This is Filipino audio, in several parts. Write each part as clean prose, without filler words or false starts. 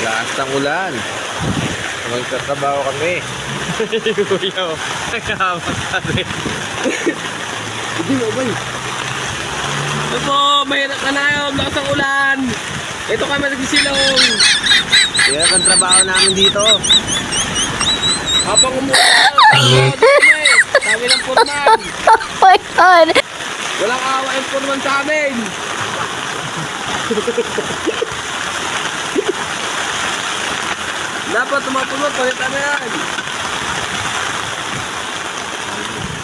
Lakas ng ulan. Magtatrabaho kami. Kuya, nagkahamas kami. Hindi mo ba eh? Ito po, mahirap ka na yun. Lakas ang ulan. Ito kami nagsisilong. Kaya ang trabaho namin dito. Habang umulan. Sabi ng foreman. Oh my God! Walang awa yung foreman sa amin. Dapat tumapunod, palitan na yan.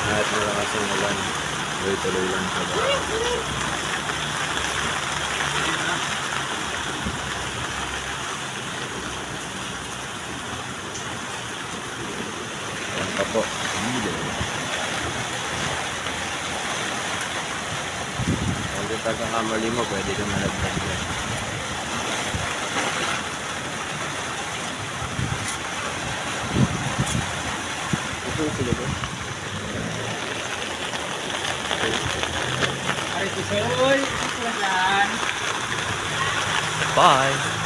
Kahit malakas ang ulan, tuloy-tuloy lang sa trabaho. Yan pa po. Kung pagkakamali mo, pwede kang malagdag yan. Ay, kusoy. Bye!